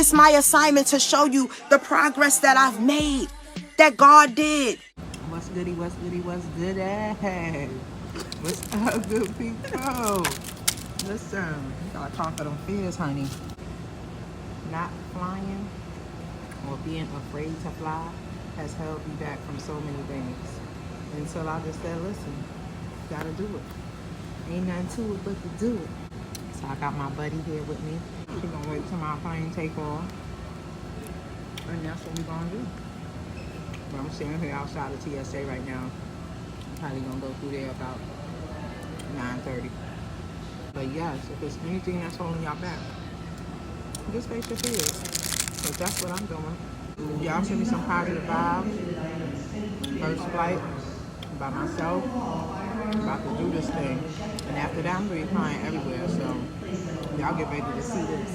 It's my assignment to show you the progress that I've made, that God did. What's goody, what's goody, what's good at? What's up, good people? Listen, you gotta conquer them fears, honey. Not flying or being afraid to fly has held me back from so many things. Until I just said, listen, you gotta do it. Ain't nothing to it but to do it. So I got my buddy here with me. She's gonna wait till my plane take off. And that's what we're gonna do. But I'm sitting here outside of TSA right now. I'm probably gonna go through there about 9:30. But yes, if there's anything that's holding y'all back, just face your fears. So that's what I'm doing. Y'all send me some positive vibes. First flight by myself. I'm about to do this thing. And after that, I'm gonna be flying everywhere. So y'all get ready to see this.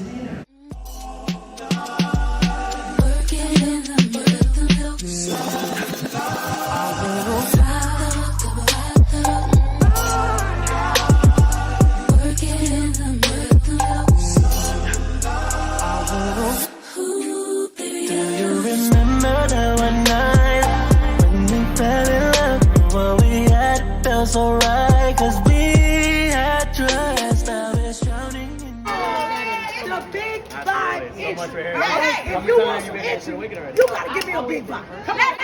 So right, cause we had trust, I was drowning in the big 5 inch. Hey, if you want some itching, you gotta give me a big 5. Come on.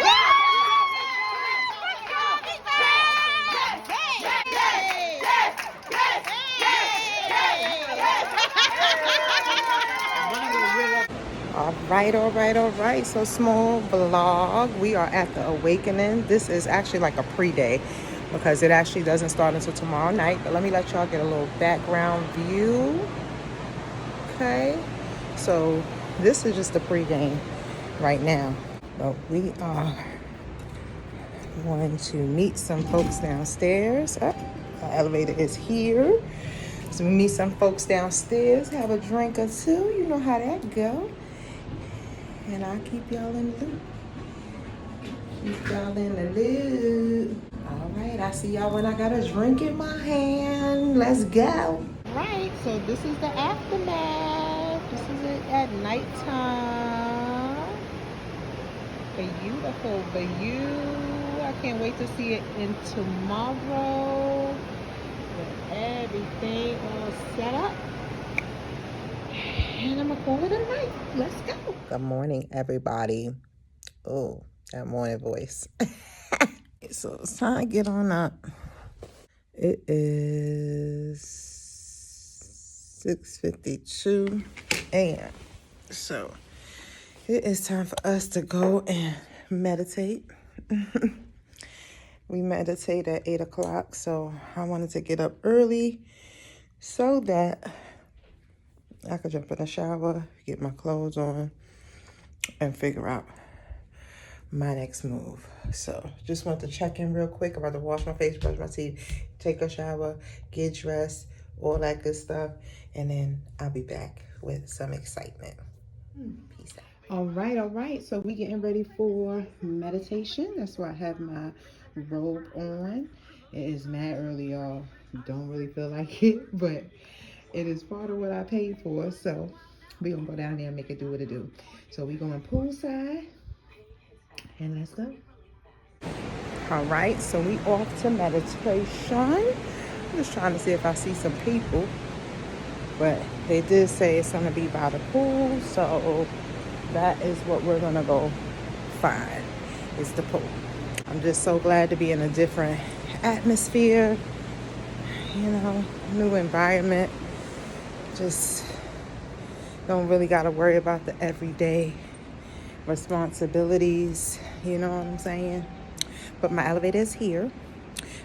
All right. So small vlog. We are at the Awakening. This is actually like a pre-day because it actually doesn't start until tomorrow night. But let me let y'all get a little background view. Okay. So this is just the pre-game right now. But we are going to meet some folks downstairs. Oh, the elevator is here. So we meet some folks downstairs, have a drink or two. You know how that go. And I'll keep y'all in the loop. Keep y'all in the loop. All right, I see y'all when I got a drink in my hand. Let's go. Right, so this is the aftermath. This is it at nighttime. Beautiful view. I can't wait to see it in tomorrow. With everything all set up. And I'm gonna call it a night. Let's go. Good morning, everybody. Oh, that morning voice. So it's time to get on up. It is 6:52 a.m. So it is time for us to go and meditate. We meditate at 8 o'clock. So I wanted to get up early so that I could jump in the shower, get my clothes on, and figure out my next move. So just want to check in real quick. I'm about to wash my face, brush my teeth, take a shower, get dressed, all that good stuff. And then I'll be back with some excitement. Peace out. All right. So we getting ready for meditation. That's why I have my robe on. It is mad early, y'all. Don't really feel like it, but it is part of what I paid for, so we're going to go down there and make it do what it do. So we're going poolside, and let's go. All right, so we off to meditation. I'm just trying to see if I see some people, but they did say it's going to be by the pool, so that is what we're going to go find, is the pool. I'm just so glad to be in a different atmosphere, you know, new environment. Just don't really got to worry about the everyday responsibilities, you know what I'm saying? But my elevator is here.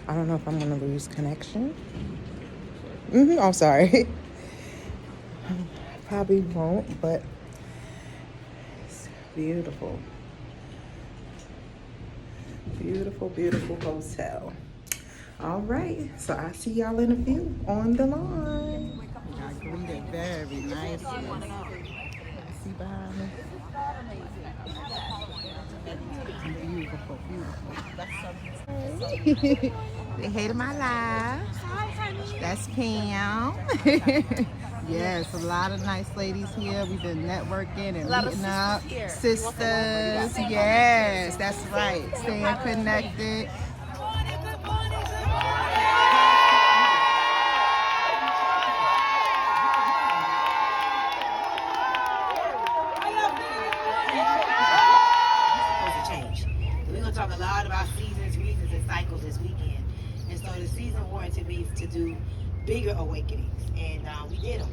I don't know if I'm going to lose connection. I'm sorry. Probably won't, but it's beautiful. Beautiful hotel. All right, so I see y'all in a few on the line. I greeted very nicely. See behind me? Beautiful. Say hey to my live. That's Pam. Yes, a lot of nice ladies here. We've been networking and meeting up. Sisters, yes, that's right. Staying connected. Talk a lot about seasons, reasons, and cycles this weekend, and so the season warranted me to do bigger awakenings, and we did them.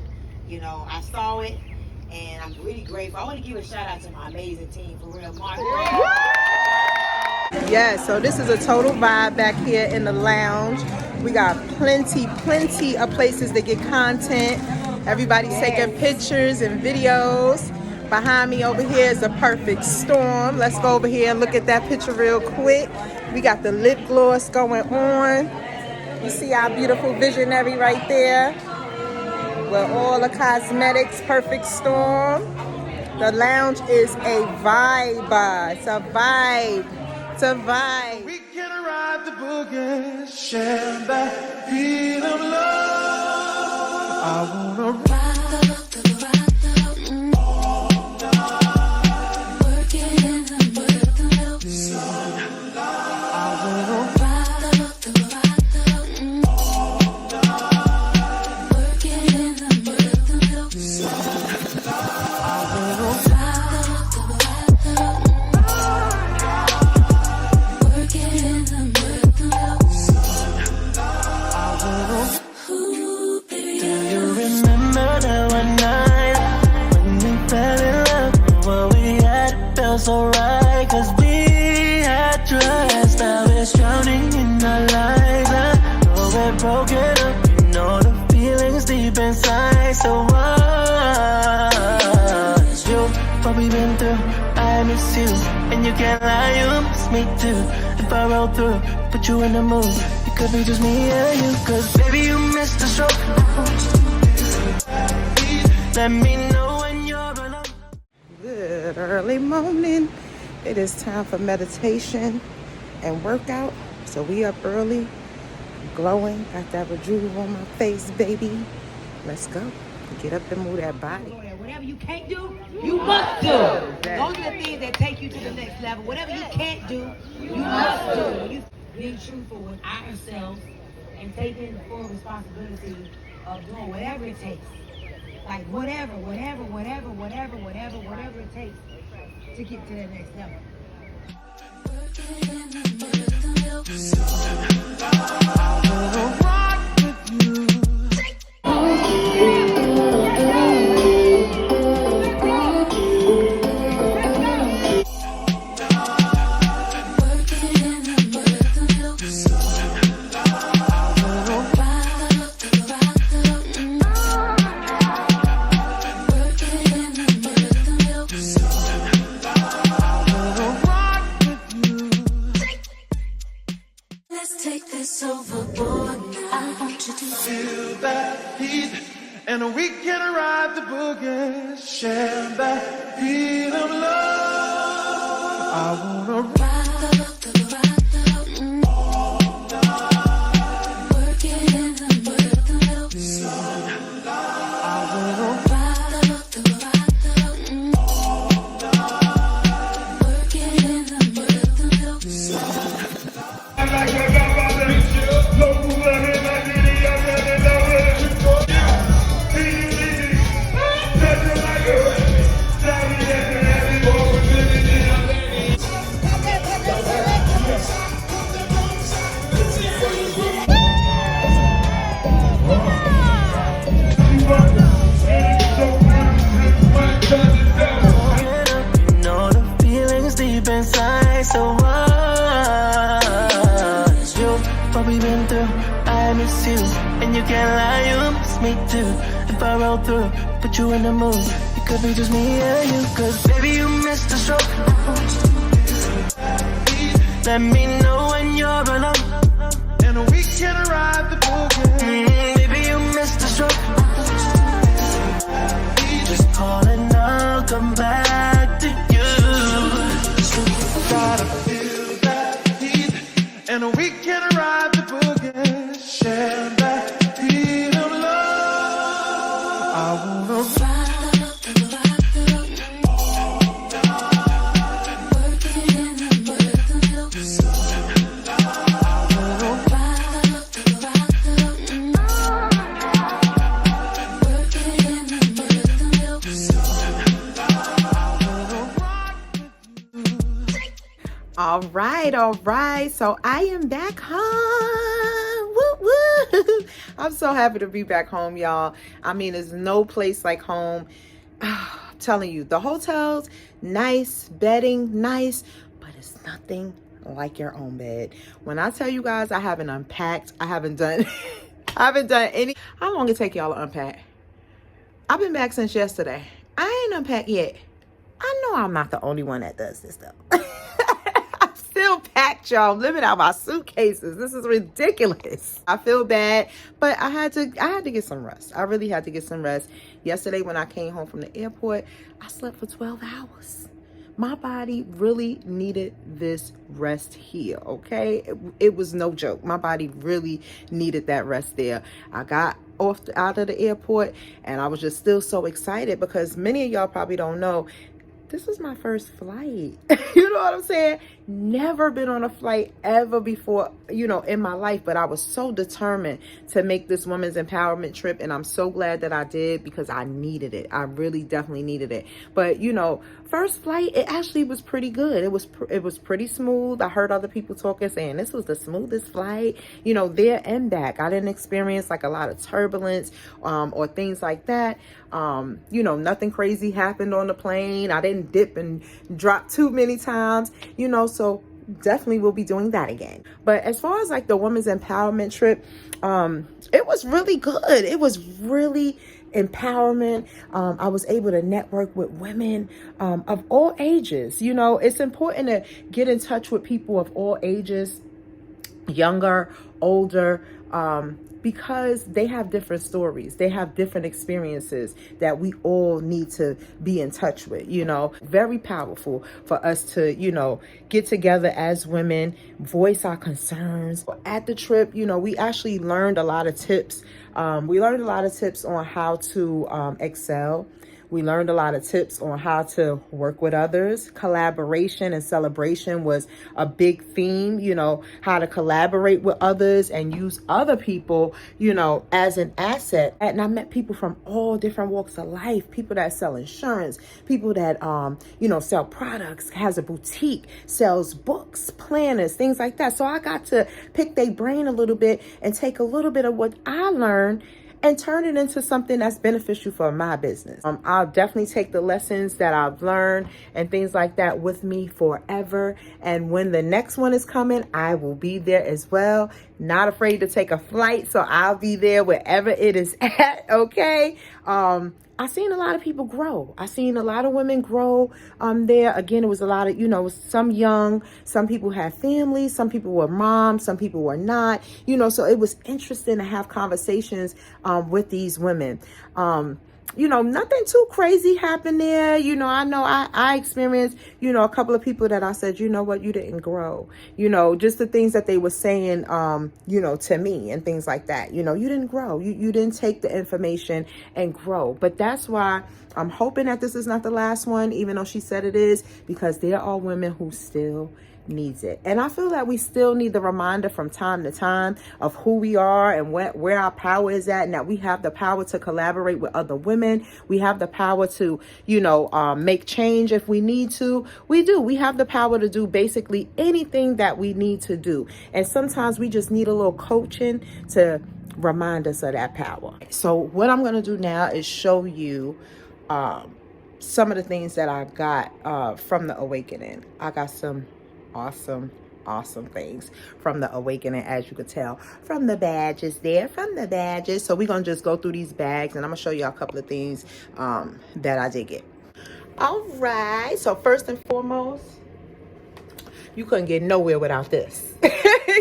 You know, I saw it, and I'm really grateful. I want to give a shout out to my amazing team, for real, Mark. Yeah, so this is a total vibe back here in the lounge. We got plenty of places to get content. Everybody's taking pictures and videos. Behind me over here is a perfect storm. Let's go over here and look at that picture real quick. We got the lip gloss going on. You see our beautiful visionary right there with all the cosmetics, perfect storm. The lounge is a vibe. It's a vibe. It's a vibe. We can ride the boogie, share that beat of love. I wanna ride. So right, cause we had trust. Now it's drowning in our lives. I know we're broken up, you know the feelings deep inside. So what's you, what we've been through, I miss you. And you can't lie, you miss me too. If I roll through, put you in the mood, it could be just me and you. Cause baby you missed the stroke. Let me know when you're alone. Good early morning. It is time for meditation and workout. So we up early, glowing, got that rejuve on my face, baby. Let's go. Get up and move that body. Whatever you can't do, you must do. Those are the things that take you to the next level. Whatever you can't do, you must do. When you being truthful with ourselves and taking full responsibility of doing whatever it takes. Like whatever it takes to get to that next level. And we can ride the boogie, share that beat of love. I wanna ride. So what's you, what we've been through, I miss you. And you can't lie, you miss me too. If I roll through, put you in the mood, it could be just me and you. Cause baby you missed the stroke. Let me know when you're alone. And we can ride the boogie. Baby you missed the stroke. Just call and I'll come back to you. Gotta feel that heat, and we can ride the boogie, share that beat. All right. So I am back home. Woo woo. I'm so happy to be back home, y'all. I mean, there's no place like home. I'm telling you, the hotels, nice, bedding, nice, but it's nothing like your own bed. When I tell you guys, I haven't unpacked, I haven't done any. How long it take y'all to unpack? I've been back since yesterday. I ain't unpacked yet. I know I'm not the only one that does this though. I'm still packed, y'all. I'm living out my suitcases. This is ridiculous. I feel bad, but I had to get some rest. I really had to get some rest. Yesterday when I came home from the airport, I slept for 12 hours. My body really needed this rest here, okay? It was no joke. My body really needed that rest there. I got out of the airport and I was just still so excited because many of y'all probably don't know, this was my first flight. You know what I'm saying? Never been on a flight ever before, in my life, but I was so determined to make this women's empowerment trip. And I'm so glad that I did because I needed it. I really definitely needed it. But, first flight, it actually was pretty good. It was pretty smooth. I heard other people talking, saying this was the smoothest flight, there and back. I didn't experience like a lot of turbulence, or things like that. Nothing crazy happened on the plane. I didn't dip and drop too many times, so definitely will be doing that again. But as far as like the women's empowerment trip, it was really good. It was really empowerment. I was able to network with women of all ages. It's important to get in touch with people of all ages, younger, older, because they have different stories. They have different experiences that we all need to be in touch with, Very powerful for us to, get together as women, voice our concerns. At the trip, we actually learned a lot of tips. We learned a lot of tips on how to excel. We learned a lot of tips on how to work with others. Collaboration and celebration was a big theme, how to collaborate with others and use other people, as an asset. And I met people from all different walks of life, people that sell insurance, people that, sell products, has a boutique, sells books, planners, things like that. So I got to pick their brain a little bit and take a little bit of what I learned and turn it into something that's beneficial for my business. I'll definitely take the lessons that I've learned and things like that with me forever. And when the next one is coming, I will be there as well. Not afraid to take a flight, so I'll be there wherever it is at, okay? I've seen a lot of people grow. I've seen a lot of women grow there. Again, it was a lot of, some young, some people had families, some people were moms, some people were not, so it was interesting to have conversations with these women. Nothing too crazy happened there. I know I experienced, a couple of people that I said, you know what, you didn't grow, just the things that they were saying, to me and things like that. You didn't grow. You didn't take the information and grow. But that's why I'm hoping that this is not the last one, even though she said it is, because there are women who still needs it. And I feel that we still need the reminder from time to time of who we are and where our power is at, and that we have the power to collaborate with other women. We have the power to, make change if we need to. We do. We have the power to do basically anything that we need to do. And sometimes we just need a little coaching to remind us of that power. So what I'm going to do now is show you some of the things that I got from the awakening. I got some awesome things from the awakening, as you could tell from the badges there, so we're gonna just go through these bags and I'm gonna show you a couple of things that I did get. All right, so first and foremost, you couldn't get nowhere without this.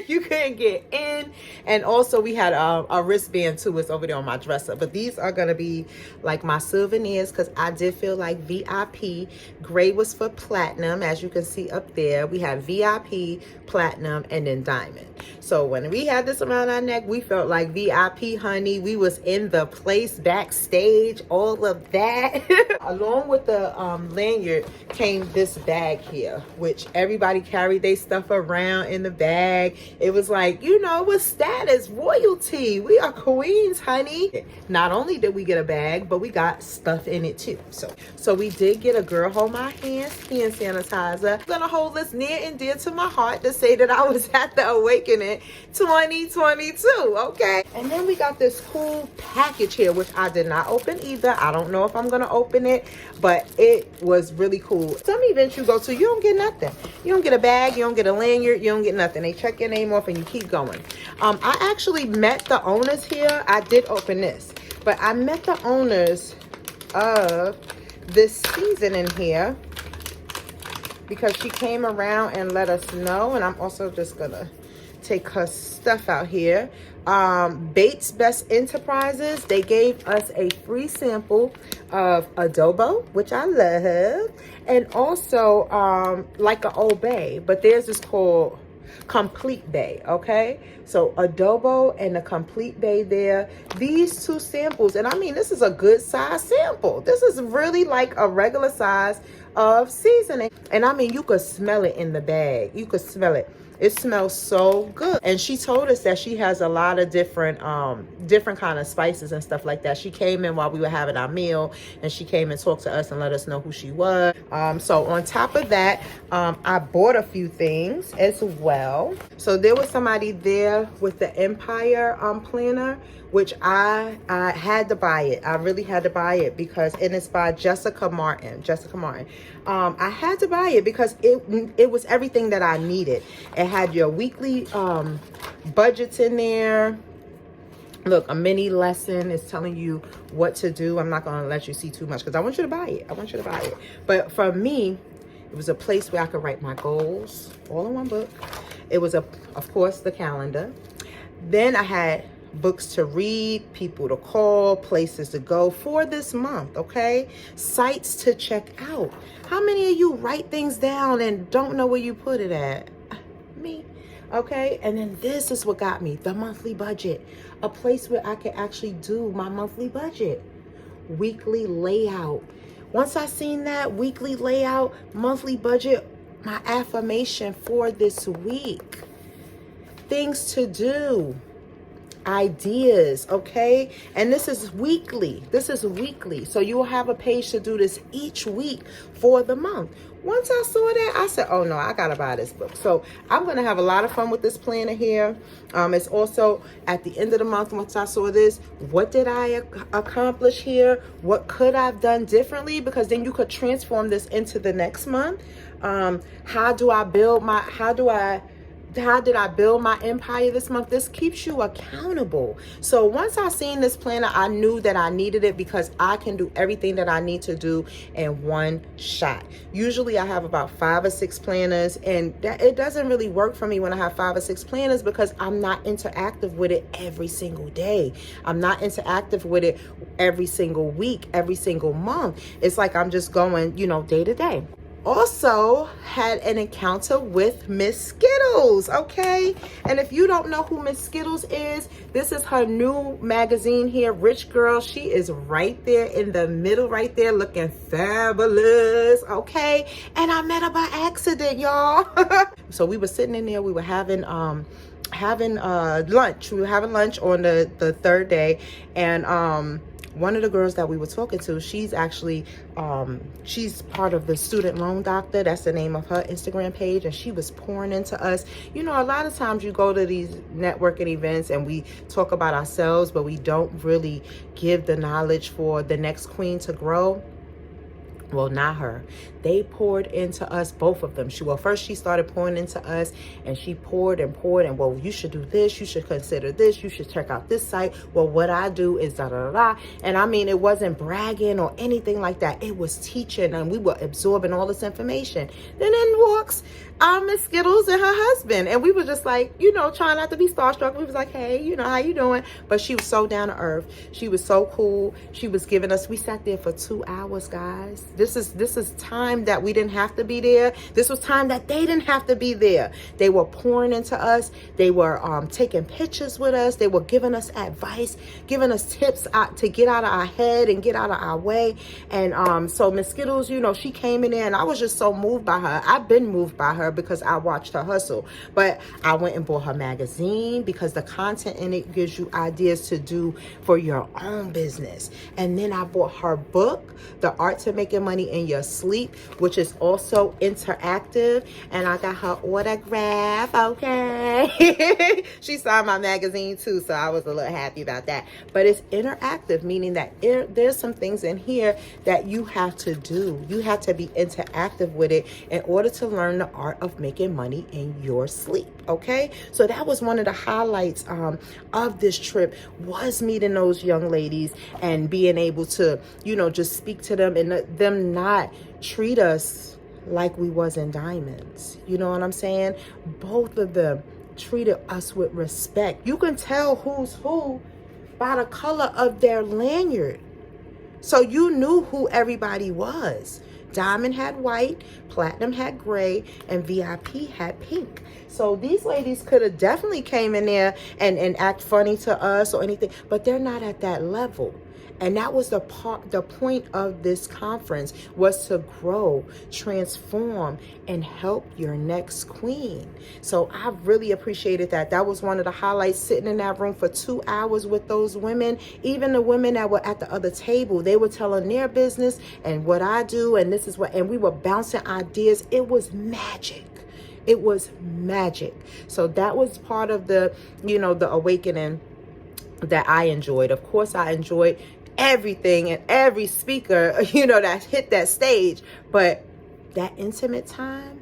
You couldn't get in. And also we had a wristband too. It's over there on my dresser. But these are going to be like my souvenirs, because I did feel like VIP. Gray was for platinum, as you can see up there. We have VIP, platinum, and then diamond. So when we had this around our neck, we felt like VIP, honey. We was in the place, backstage, all of that. Along with the lanyard came this bag here, which everybody carried their stuff around in the bag. bag. It was like, you know, with status, royalty. We are queens, honey. Not only did we get a bag, but we got stuff in it too. So we did get a Girl Hold My Hand hand sanitizer. I'm gonna hold this near and dear to my heart to say that I was at the Awakening 2022, okay? And then we got this cool package here, which I did not open either. I don't know if I'm gonna open it, but it was really cool. Some events you go to, you don't get nothing. You don't get a bag, you don't get a lanyard, you don't get nothing. They check your name off and you keep going. I actually met the owners here. I did open this, but I met the owners of this seasoning here because she came around and let us know. And I'm also just gonna take her stuff out here. Bates Best Enterprises, they gave us a free sample of adobo, which I love, and also like an Old Bay, but theirs is called Complete Bay. Okay, so adobo and a Complete Bay there. These two samples, and I mean, this is a good size sample. This is really like a regular size of seasoning, and I mean, you could smell it in the bag. You could smell it. It smells so good. And she told us that she has a lot of different kind of spices and stuff like that. She came in while we were having our meal, and she came and talked to us and let us know who she was. So on top of that, I bought a few things as well. So there was somebody there with the Empire planner, which I had to buy it. I really had to buy it because it's by Jessica Martin. I had to buy it because it was everything that I needed. It had your weekly budgets in there. Look, a mini lesson is telling you what to do. I'm not going to let you see too much because I want you to buy it. But for me, it was a place where I could write my goals all in one book. It was, of course, the calendar. Then I had books to read, people to call, places to go for this month, okay? Sites to check out. How many of you write things down and don't know where you put it at? Me. Okay, and then this is what got me, the monthly budget. A place where I can actually do my monthly budget. Weekly layout. Once I seen that weekly layout, monthly budget, my affirmation for this week. Things to do. Ideas, okay? And this is weekly. So you will have a page to do this each week for the month. Once I saw that, I said, oh no, I gotta buy this book. So I'm gonna have a lot of fun with this planner here. It's also at the end of the month. Once I saw this, what did I accomplish here? What could I have done differently? Because then you could transform this into the next month. How did I build my empire this month? This keeps you accountable. So once I seen this planner, I knew that I needed it because I can do everything that I need to do in one shot. Usually I have about 5 or 6 planners, and it doesn't really work for me when I have 5 or 6 planners because I'm not interactive with it every single day. I'm not interactive with it every single week, every single month. It's like I'm just going, day to day. Also had an encounter with Miss Skittles, okay? And if you don't know who Miss Skittles is, this is her new magazine here, Rich Girl. She is right there in the middle, right there, looking fabulous, okay? And I met her by accident, y'all. So we were sitting in there, we were having lunch. We were having lunch on the third day, and one of the girls that we were talking to, she's actually, she's part of the Student Loan Doctor. That's the name of her Instagram page. And she was pouring into us. A lot of times you go to these networking events and we talk about ourselves, but we don't really give the knowledge for the next queen to grow. Well, not her. They poured into us, both of them. First she started pouring into us, and she poured and poured, and well, you should do this, you should consider this, you should check out this site. Well, what I do is da da da. And I mean, it wasn't bragging or anything like that. It was teaching, and we were absorbing all this information. Then in walks Miss Skittles and her husband, and we were just like, trying not to be starstruck. We was like, hey, how you doing? But she was so down to earth. She was so cool. She was giving us, we sat there for 2 hours, guys. This is time that we didn't have to be there. This was time that they didn't have to be there. They were pouring into us. They were taking pictures with us. They were giving us advice, giving us tips to get out of our head and get out of our way. And so Miss Skittles, you know, she came in there and I was just so moved by her. I've been moved by her because I watched her hustle. But I went and bought her magazine because the content in it gives you ideas to do for your own business. And then I bought her book, The Art to Making Money in Your Sleep, which is also interactive. And I got her autograph, okay? She signed my magazine too, so I was a little happy about that. But it's interactive, meaning that there's some things in here that you have to do. You have to be interactive with it in order to learn the art of making money in your sleep, okay? So that was one of the highlights of this trip, was meeting those young ladies and being able to, you know, just speak to them and them not treat us like we wasn't diamonds. You know what I'm saying? Both of them treated us with respect. You can tell who's who by the color of their lanyard. So you knew who everybody was. Diamond had white, Platinum had gray, and VIP had pink. So these ladies could have definitely came in there and act funny to us or anything, but they're not at that level. And that was the point of this conference, was to grow, transform, and help your next queen. So I really appreciated that. That was one of the highlights, sitting in that room for 2 hours with those women. Even the women that were at the other table, they were telling their business and what I do, and this is what, and we were bouncing ideas. It was magic. It was magic. So that was part of the, you know, the awakening that I enjoyed. Of course, I enjoyed everything and every speaker, you know, that hit that stage, but that intimate time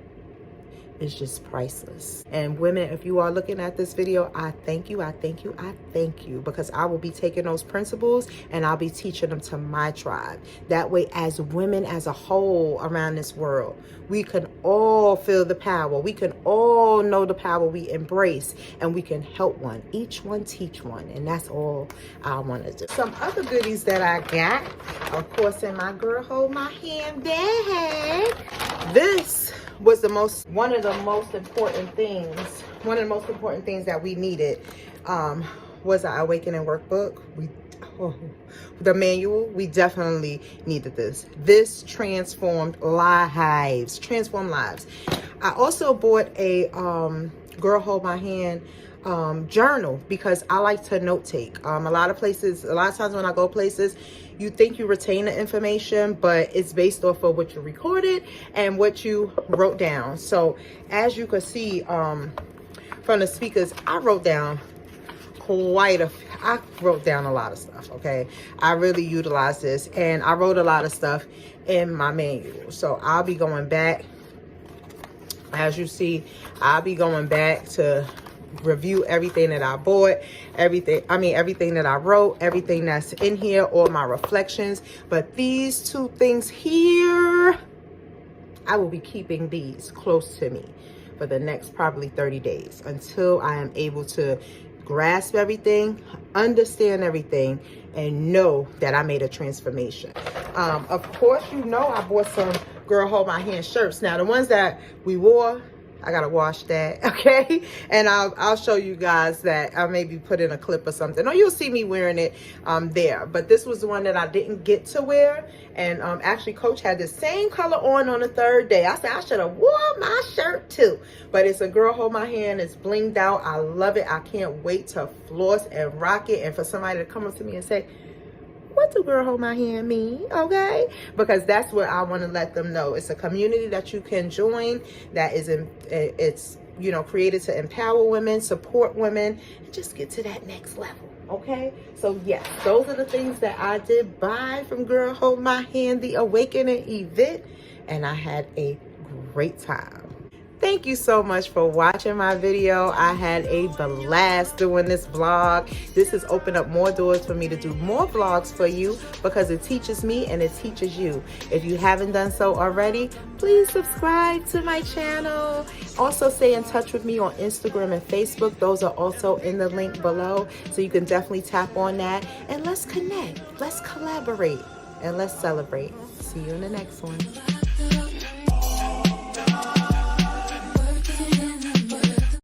is just priceless. And women, if you are looking at this video, I thank you, I thank you, I thank you, because I will be taking those principles and I'll be teaching them to my tribe. That way, as women as a whole around this world, we can all feel the power. We can all know the power we embrace, and we can help one. Each one teach one, and that's all I want to do. Some other goodies that I got, of course, in my Girl Hold My Hand bag. This was one of the most important things that we needed was our Awakening workbook. The manual, we definitely needed this. This transformed lives. I also bought a Girl Hold My Hand journal, because I like to note take. A lot of times when I go places, you think you retain the information, but it's based off of what you recorded and what you wrote down. So as you can see from the speakers, I wrote down a lot of stuff, okay? I really utilized this, and I wrote a lot of stuff in my manual. So I'll be going back, as you see, I'll be going back to review everything that I bought, everything that I wrote, everything that's in here, all my reflections. But these two things here, I will be keeping these close to me for the next probably 30 days until I am able to grasp everything, understand everything, and know that I made a transformation. Of course, you know, I bought some Girl Hold My Hand shirts. Now, the ones that we wore, I gotta wash that, okay? And I'll show you guys that. I'll maybe put in a clip or something, or you'll see me wearing it there. But this was the one that I didn't get to wear, and actually Coach had the same color on the third day. I said I should have worn my shirt too. But it's a Girl Hold My Hand. It's blinged out. I love it. I can't wait to floss and rock it, and for somebody to come up to me and say, what do Girl Hold My Hand mean? Okay, because that's what I want to let them know. It's a community that you can join, that is it's, you know, created to empower women, support women, and just get to that next level. Okay, so yes, those are the things that I did buy from Girl Hold My Hand, the Awakening event, and I had a great time. Thank you so much for watching my video. I had a blast doing this vlog. This has opened up more doors for me to do more vlogs for you, because it teaches me and it teaches you. If you haven't done so already, please subscribe to my channel. Also, stay in touch with me on Instagram and Facebook. Those are also in the link below, so you can definitely tap on that, and let's connect, let's collaborate, and let's celebrate. See you in the next one.